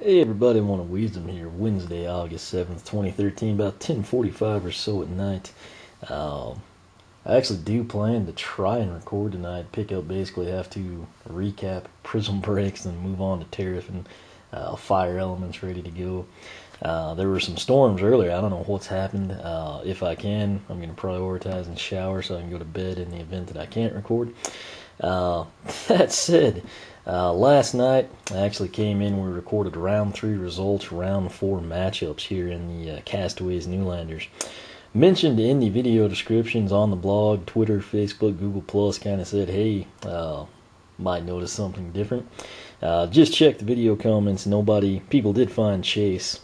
Hey everybody, I want a wisdom here. Wednesday, August 7th, 2013, about 10:45 or so at night. I actually do plan to try and record tonight. Pick up basically have to recap Prism Breaks and move on to Tariff and Fire Elements ready to go. There were some storms earlier. I don't know what's happened. If I can, I'm going to prioritize and shower so I can go to bed in the event that I can't record. That said, last night I actually came in. We recorded round 3 results, round 4 matchups here in the Castaways Newlanders. Mentioned in the video descriptions on the blog, Twitter, Facebook, Google Plus, kind of said, hey, might notice something different. Just check the video comments. People did find Chase.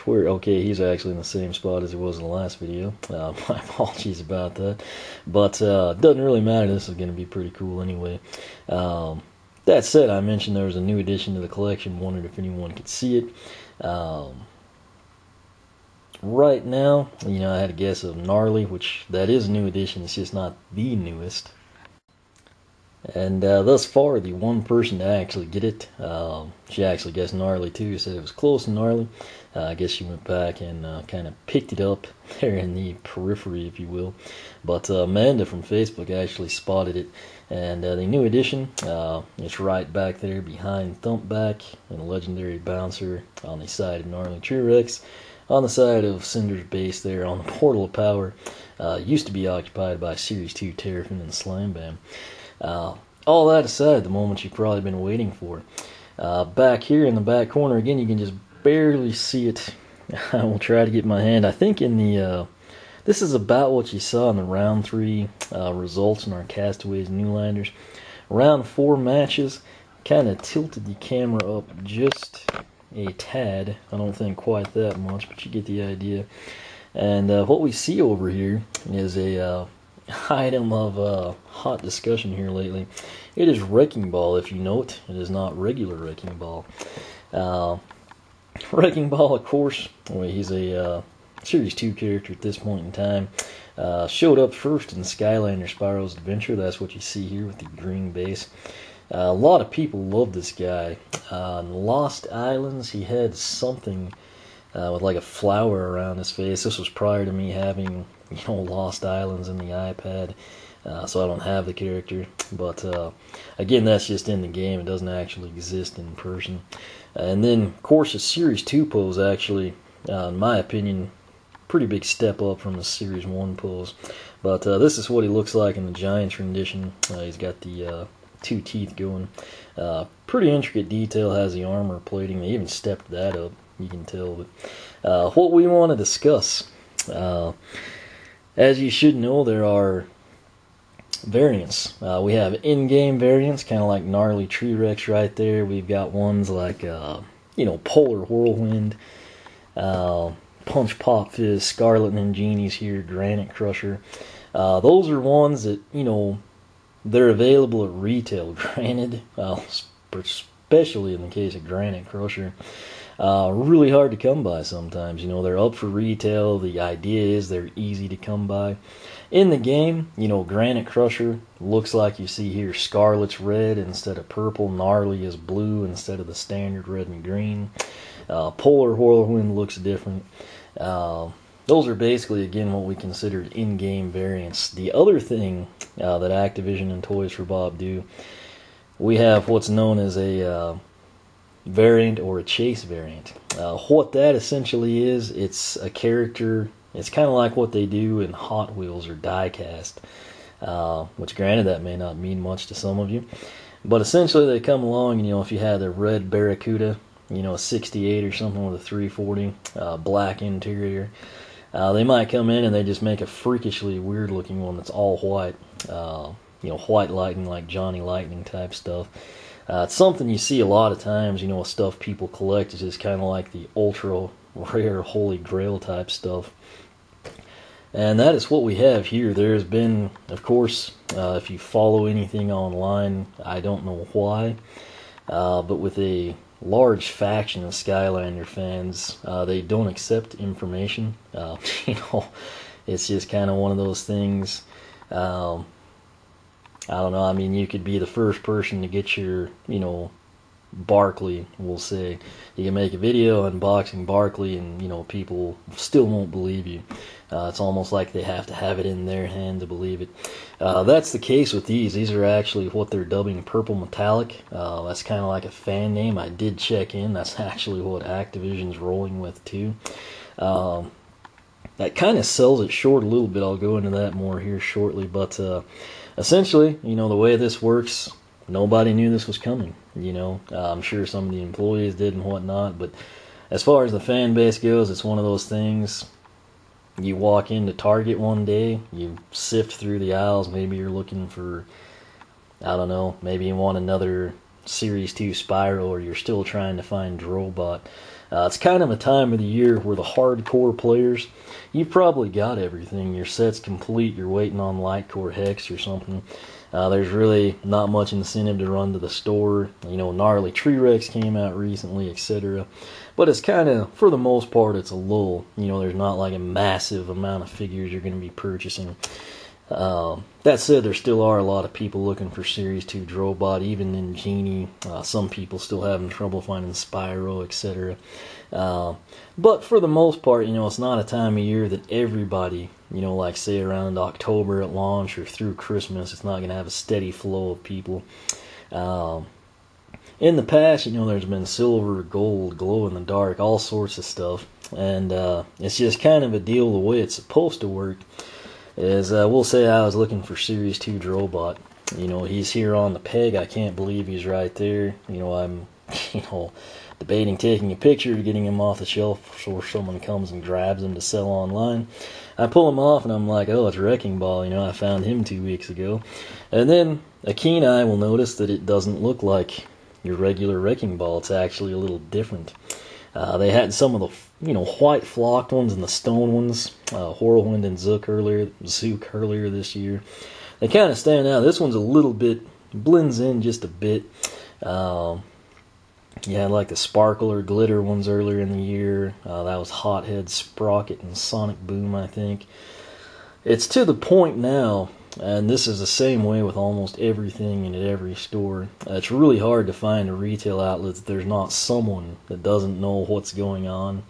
Okay, he's actually in the same spot as he was in the last video. My apologies about that. But doesn't really matter. This is going to be pretty cool anyway. That said, I mentioned there was a new addition to the collection. Wondered if anyone could see it. Right now, I had a guess of Gnarly, which that is a new addition. It's just not the newest. And thus far, the one person to actually get it, she actually guessed Gnarly too, said it was close to Gnarly. I guess she went back and kind of picked it up there in the periphery, if you will. But Amanda from Facebook actually spotted it. And the new addition, it's right back there behind Thumpback and a legendary bouncer on the side of Gnarly T-Rex. On the side of Cinder's base there on the Portal of Power, used to be occupied by Series 2 Terrafin and Slam Bam. All that aside, the moment you've probably been waiting for. Back here in the back corner, again, you can just barely see it. I will try to get my hand. I think in the, this is about what you saw in the round 3 results in our Castaways Newlanders. Round 4 matches, kind of tilted the camera up just a tad. I don't think quite that much, but you get the idea. And what we see over here is a item of hot discussion here lately. It is Wrecking Ball, if you note. It is not regular Wrecking Ball. Wrecking Ball, of course, he's a Series 2 character at this point in time. Showed up first in Skylanders Spyro's Adventure. That's what you see here with the green base. A lot of people love this guy. In Lost Islands, he had something with like a flower around his face. This was prior to me having, Lost Islands in the iPad, so I don't have the character. But again, that's just in the game. It doesn't actually exist in person. And then, of course, the Series 2 pose actually, in my opinion, pretty big step up from the Series 1 pose. But this is what he looks like in the Giants rendition. He's got the 2 teeth going. Pretty intricate detail, has the armor plating. They even stepped that up, you can tell. But what we want to discuss, as you should know, there are variants. We have in-game variants, kind of like Gnarly T-Rex right there. We've got ones like, Polar Whirlwind, Punch Pop Fizz, Scarlet Ninjini's here, Granite Crusher. Those are ones that, they're available at retail. Granted, especially in the case of Granite Crusher, really hard to come by sometimes. They're up for retail. The idea is they're easy to come by. In the game, Granite Crusher looks like you see here. Scarlet's red instead of purple. Gnarly is blue instead of the standard red and green. Polar Whirlwind looks different. Those are basically, again, what we considered in-game variants. The other thing that Activision and Toys for Bob do, we have what's known as a variant or a chase variant. What that essentially is, it's a character. It's kind of like what they do in Hot Wheels or die-cast, which granted that may not mean much to some of you. But essentially they come along, and if you had a red Barracuda, a 68 or something with a 340, black interior, they might come in and they just make a freakishly weird looking one that's all white, white lightning, like Johnny Lightning type stuff. It's something you see a lot of times, stuff people collect is just kind of like the ultra rare holy grail type stuff. And that is what we have here. There's been, of course, if you follow anything online, I don't know why, but with a large faction of Skylander fans, they don't accept information. It's just kind of one of those things. I don't know, I mean, you could be the first person to get your, Barkley, we'll say. You can make a video unboxing Barkley and, people still won't believe you. It's almost like they have to have it in their hand to believe it. That's the case with these. These are actually what they're dubbing purple metallic. That's kind of like a fan name. I did check in. That's actually what Activision's rolling with too. That kind of sells it short a little bit. I'll go into that more here shortly. But essentially, the way this works, nobody knew this was coming. I'm sure some of the employees did and whatnot. But as far as the fan base goes, it's one of those things. You walk into Target one day, you sift through the aisles. Maybe you're looking for, I don't know, maybe you want another Series 2 Spyro, or you're still trying to find Drobot. It's kind of a time of the year where the hardcore players, you've probably got everything. Your set's complete. You're waiting on Lightcore Hex or something. There's really not much incentive to run to the store. Gnarly T-Rex came out recently, etc. But it's kind of, for the most part, it's a lull. There's not like a massive amount of figures you're going to be purchasing. That said, there still are a lot of people looking for Series 2 Drobot, even in Genie. Some people still having trouble finding Spyro, etc. But for the most part, it's not a time of year that everybody, like say around October at launch or through Christmas, it's not going to have a steady flow of people. In the past, there's been silver, gold, glow in the dark, all sorts of stuff. And it's just kind of a deal the way it's supposed to work. Is we'll say I was looking for Series 2 Drobot. He's here on the peg. I can't believe he's right there. I'm, debating taking a picture, getting him off the shelf so someone comes and grabs him to sell online. I pull him off and I'm like, oh, it's Wrecking Ball. I found him 2 weeks ago. And then a keen eye will notice that it doesn't look like your regular Wrecking Ball. It's actually a little different. They had some of the white flocked ones and the stone ones, Whirlwind and Zook earlier this year. They kind of stand out. This one's a little bit, blends in just a bit. You had like the sparkle or glitter ones earlier in the year. That was Hothead, Sprocket, and Sonic Boom, I think. It's to the point now, and this is the same way with almost everything and at every store. It's really hard to find a retail outlet that there's not someone that doesn't know what's going on.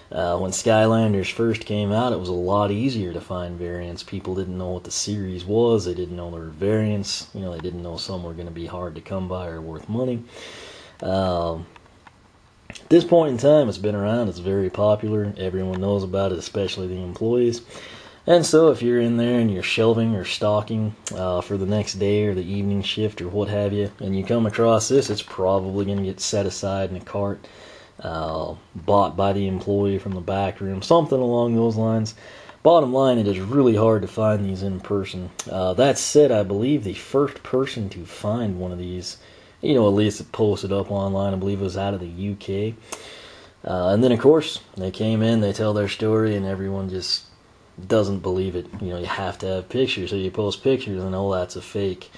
When Skylanders first came out, it was a lot easier to find variants. People didn't know what the series was. They didn't know there were variants. They didn't know some were going to be hard to come by or worth money. At this point in time, it's been around. It's very popular. Everyone knows about it, especially the employees. And so if you're in there and you're shelving or stocking for the next day or the evening shift or what have you, and you come across this, it's probably going to get set aside in a cart, bought by the employee from the back room, something along those lines. Bottom line, it is really hard to find these in person. That said, I believe the first person to find one of these, at least it posted up online, I believe it was out of the UK. And then, of course, they came in, they tell their story, and everyone just doesn't believe it. You have to have pictures, so you post pictures and oh, that's a fake.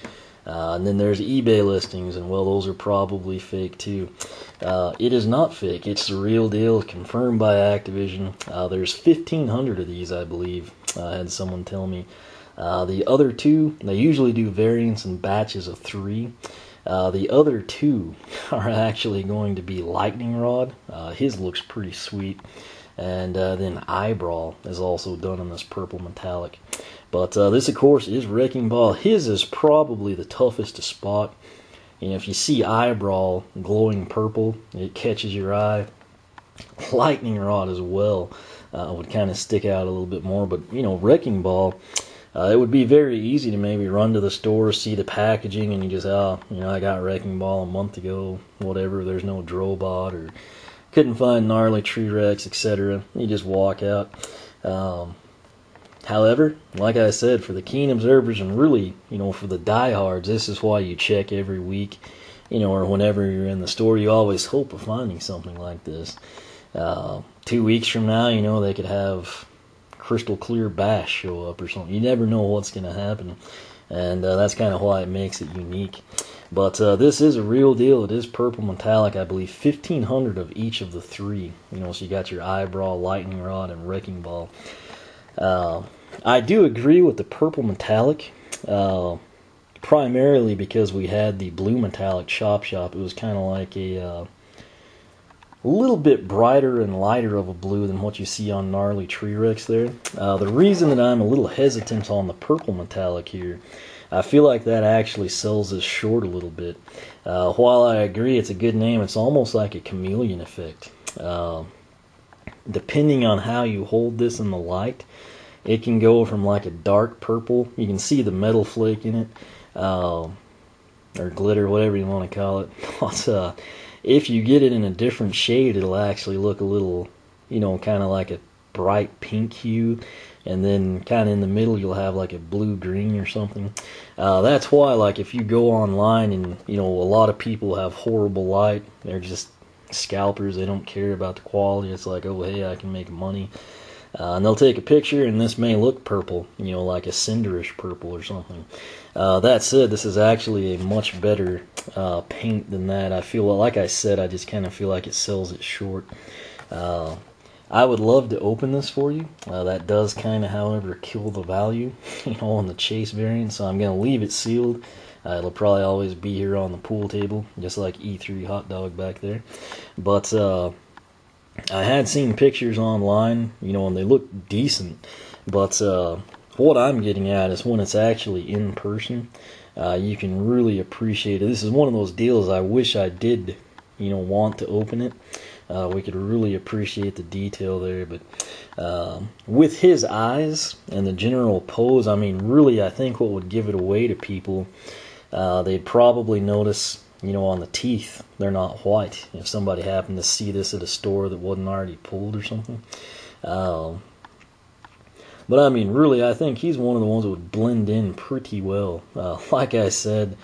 And then there's eBay listings, and well, those are probably fake too. It is not fake. It's the real deal, confirmed by Activision. There's 1,500 of these, I believe. I had someone tell me. The other two, they usually do variants in batches of 3. The other 2 are actually going to be Lightning Rod. His looks pretty sweet. And then Eye-Brawl is also done in this purple metallic. But this, of course, is Wrecking Ball. His is probably the toughest to spot. If you see Eye-Brawl glowing purple, it catches your eye. Lightning Rod as well would kind of stick out a little bit more. But, Wrecking Ball, it would be very easy to maybe run to the store, see the packaging, and you just, I got Wrecking Ball a month ago, whatever, there's no Drobot, or couldn't find gnarly T-Rex, etc. You just walk out. However, like I said, for the keen observers and really, for the diehards, this is why you check every week, or whenever you're in the store. You always hope of finding something like this. 2 weeks from now, they could have Crystal Clear Bash show up or something. You never know what's going to happen, and that's kind of why it makes it unique. But this is a real deal. It is purple metallic. I believe 1,500 of each of the 3. So you got your Eye-Brawl, Lightning Rod, and Wrecking Ball. I do agree with the purple metallic. primarily because we had the blue metallic chop shop. It was kind of like a little bit brighter and lighter of a blue than what you see on gnarly tree wrecks there. The reason that I'm a little hesitant on the purple metallic here, I feel like that actually sells this short a little bit. While I agree it's a good name, it's almost like a chameleon effect. Depending on how you hold this in the light, it can go from like a dark purple. You can see the metal flake in it, or glitter, whatever you want to call it. But if you get it in a different shade, it'll actually look a little, kind of like a bright pink hue. And then kind of in the middle, you'll have like a blue-green or something. That's why, like, if you go online and, a lot of people have horrible light, they're just scalpers, they don't care about the quality. It's like, oh, hey, I can make money. And they'll take a picture, and this may look purple, like a cinderish purple or something. That said, this is actually a much better paint than that. I feel, like I said, I just kind of feel like it sells it short. I would love to open this for you. That does kind of, however, kill the value, on the chase variant, so I'm going to leave it sealed. It'll probably always be here on the pool table, just like E3 hot dog back there. But I had seen pictures online, and they look decent. But what I'm getting at is when it's actually in person, you can really appreciate it. This is one of those deals I wish I did, want to open it. We could really appreciate the detail there. But with his eyes and the general pose, I mean, really, I think what would give it away to people, they'd probably notice, on the teeth, they're not white. If somebody happened to see this at a store that wasn't already pulled or something. But I mean, really, I think he's one of the ones that would blend in pretty well. Like I said,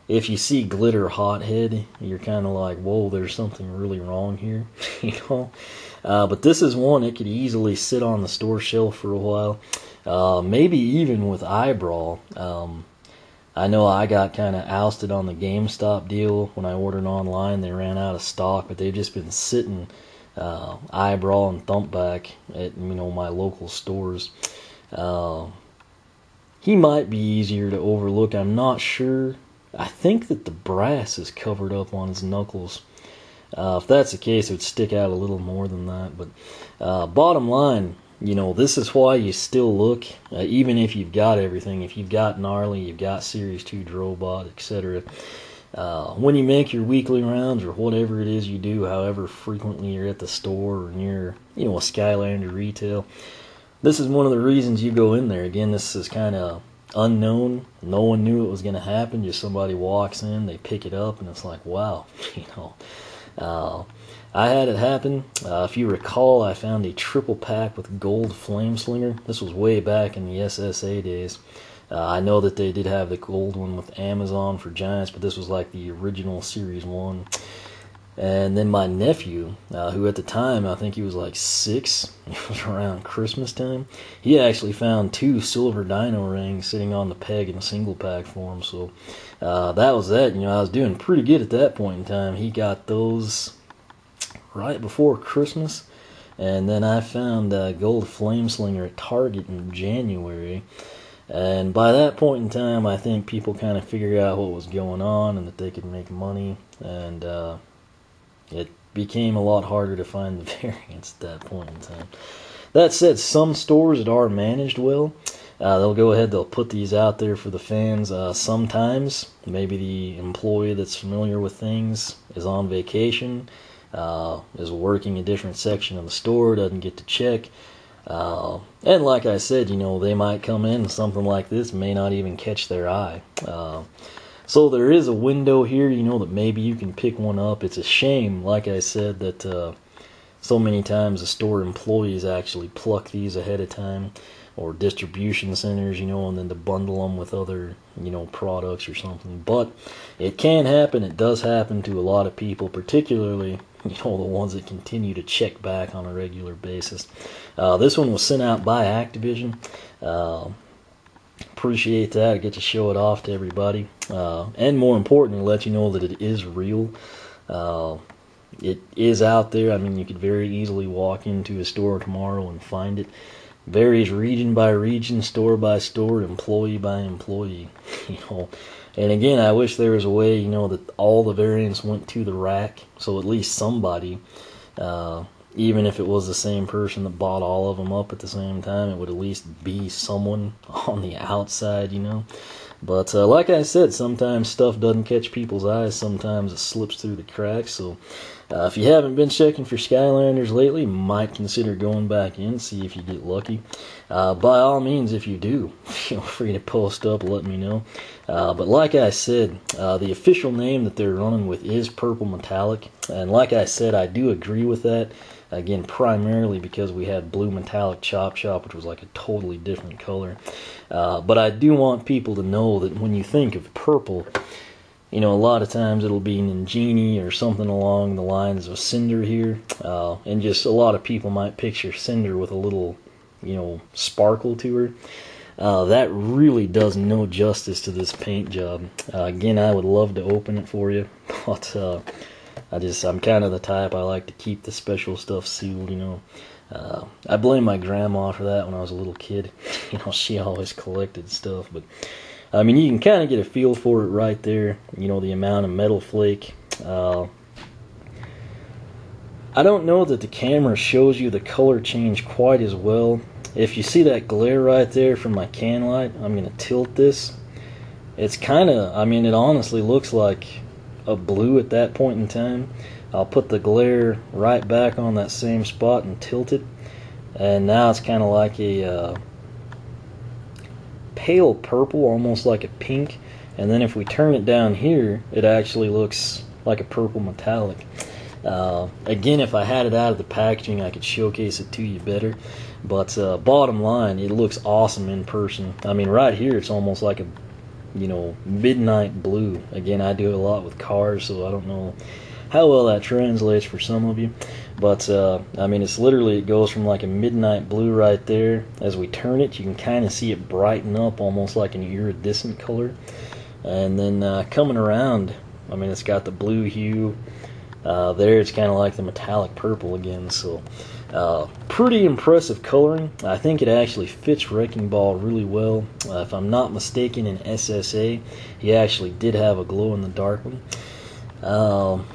if you see glitter hothead, you're kind of like, whoa, there's something really wrong here, But this is one that could easily sit on the store shelf for a while. Maybe even with Eye-Brawl. I know I got kind of ousted on the GameStop deal when I ordered online. They ran out of stock, but they've just been sitting Eye-Brawl and Thumpback at my local stores. He might be easier to overlook. I'm not sure. I think that the brass is covered up on his knuckles. If that's the case, it would stick out a little more than that. But bottom line, this is why you still look, even if you've got everything. If you've got Gnarly, you've got Series 2 Drobot, etc. When you make your weekly rounds or whatever it is you do, however frequently you're at the store or near, a Skylander retail, this is one of the reasons you go in there. Again, this is kind of unknown. No one knew it was going to happen. Just somebody walks in, they pick it up, and it's like, wow, I had it happen. If you recall, I found a triple pack with gold flame slinger. This was way back in the SSA days. I know that they did have the gold one with Amazon for Giants, but this was like the original Series 1. And then my nephew, who at the time, I think he was like 6, it was around Christmas time, he actually found 2 silver dino rings sitting on the peg in a single pack for him. So that was that. I was doing pretty good at that point in time. He got those right before Christmas. And then I found Gold Flame Slinger at Target in January. And by that point in time, I think people kind of figured out what was going on and that they could make money. And it became a lot harder to find the variants at that point in time. That said, some stores that are managed well, they'll go ahead, they'll put these out there for the fans. Sometimes, maybe the employee that's familiar with things is on vacation, is working a different section of the store, doesn't get to check. And like I said, they might come in and something like this may not even catch their eye. So there is a window here, that maybe you can pick one up. It's a shame, like I said, that so many times the store employees actually pluck these ahead of time, or distribution centers, and then to bundle them with other, products or something. But it can happen. It does happen to a lot of people, particularly, the ones that continue to check back on a regular basis. This one was sent out by Activision. Appreciate that. I get to show it off to everybody. And more importantly, let you know that it is real. It is out there. I mean, you could very easily walk into a store tomorrow and find it. Varies region by region, store by store, employee by employee. And again, I wish there was a way, you know, that all the variants went to the rack, so at least somebody, even if it was the same person that bought all of them up at the same time, it would at least be someone on the outside, you know. But like I said, sometimes stuff doesn't catch people's eyes. Sometimes it slips through the cracks. So if you haven't been checking for Skylanders lately, you might consider going back in, see if you get lucky. By all means, if you do, feel free to post up, let me know. But like I said, the official name that they're running with is Purple Metallic. And like I said, I do agree with that. Again, primarily because we had Blue Metallic Chop Chop, which was like a totally different color. But I do want people to know that when you think of purple, you know, a lot of times it'll be Ninjini or something along the lines of Cinder here. And just a lot of people might picture Cinder with a little, you know, sparkle to her. That really does no justice to this paint job. Again, I would love to open it for you, but I'm kind of the type, I like to keep the special stuff sealed, you know. I blame my grandma for that when I was a little kid. You know, she always collected stuff. But, I mean, you can kind of get a feel for it right there. You know, the amount of metal flake. I don't know that the camera shows you the color change quite as well. If you see that glare right there from my can light, I'm going to tilt this. It's kind of, I mean, it honestly looks like a blue at that point in time. I'll put the glare right back on that same spot and tilt it, and now it's kind of like a pale purple, almost like a pink. And then if we turn it down here, it actually looks like a purple metallic. Again, if I had it out of the packaging, I could showcase it to you better. But bottom line, it looks awesome in person. I mean, right here, it's almost like a, you know, midnight blue. Again, I do a lot with cars, so I don't know how well that translates for some of you. But, I mean, it's literally, it goes from like a midnight blue right there. As we turn it, you can kind of see it brighten up almost like an iridescent color. And then coming around, I mean, it's got the blue hue. There, it's kind of like the metallic purple again. So, pretty impressive coloring. I think it actually fits Wrecking Ball really well. If I'm not mistaken, in SSA, he actually did have a glow-in-the-dark one.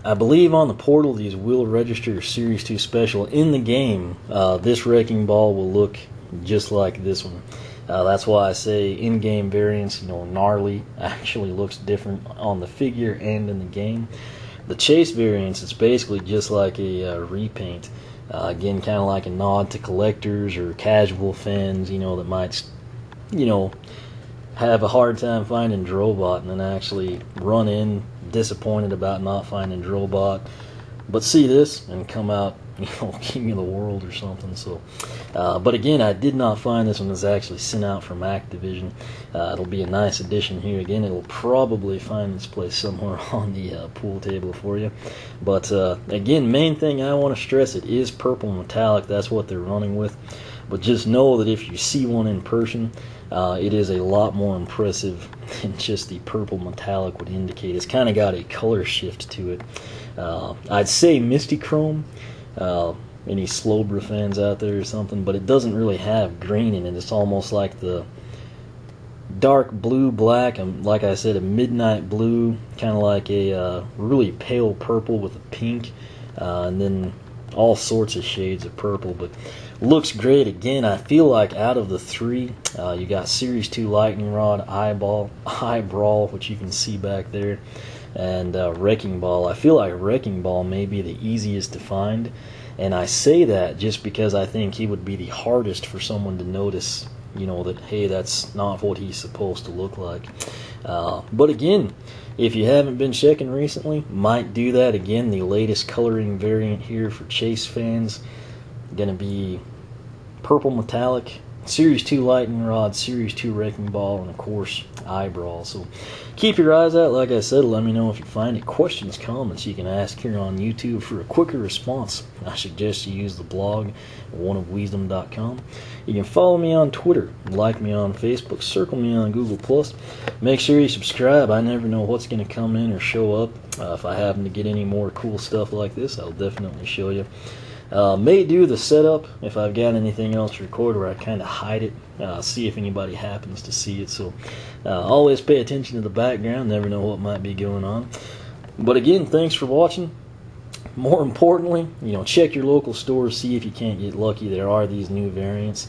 I believe on the portal these will register Series 2 Special. In the game, this Wrecking Ball will look just like this one. That's why I say in-game variants, you know, Gnarly actually looks different on the figure and in the game. The Chase variants, it's basically just like a repaint. Again, kind of like a nod to collectors or casual fans, you know, that might, you know, have a hard time finding Drobot and then actually run in disappointed about not finding Drobot, but see this and come out, you know, King of the World or something. So, but again, I did not find this one was actually sent out from Activision. It'll be a nice addition here. Again, it'll probably find its place somewhere on the pool table for you. But again, main thing I want to stress, it is purple metallic. That's what they're running with. But just know that if you see one in person, it is a lot more impressive than just the purple metallic would indicate. It's kind of got a color shift to it. I'd say Misty Chrome, any Slowbro fans out there or something, but it doesn't really have green in it. It's almost like the dark blue, black, and like I said, a midnight blue, kind of like a really pale purple with a pink, and then all sorts of shades of purple. But looks great. Again, I feel like out of the three, you got Series 2 Lightning Rod, Eye-Brawl, which you can see back there, and Wrecking Ball. I feel like Wrecking Ball may be the easiest to find, and I say that just because I think he would be the hardest for someone to notice, you know, that, hey, that's not what he's supposed to look like. But again, if you haven't been checking recently, might do that. Again, the latest coloring variant here for Chase fans, going to be purple metallic, Series 2 Lightning Rod, Series 2 Wrecking Ball, and of course Eye-Brawl. So keep your eyes out. Like I said, let me know if you find it. Questions, comments you can ask here on YouTube. For a quicker response, I suggest you use the blog oneofwisdom.com. You can follow me on Twitter, like me on Facebook, circle me on Google+. Make sure you subscribe. I never know what's going to come in or show up. If I happen to get any more cool stuff like this, I'll definitely show you. May do the setup if I've got anything else to record where I kind of hide it, see if anybody happens to see it. So always pay attention to the background, never know what might be going on. But again, thanks for watching. More importantly, check your local stores, see if you can't get lucky. There are these new variants.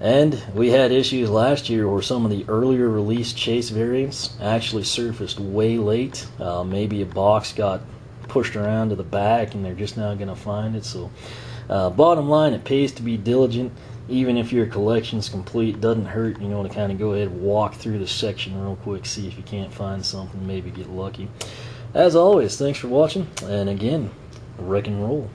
And we had issues last year where some of the earlier released chase variants actually surfaced way late. Maybe a box got pushed around to the back and they're just now going to find it. So bottom line, it pays to be diligent. Even if your collection's complete, doesn't hurt, to kind of go ahead and walk through the section real quick, see if you can't find something, maybe get lucky. As always, thanks for watching, and again, wreck and roll.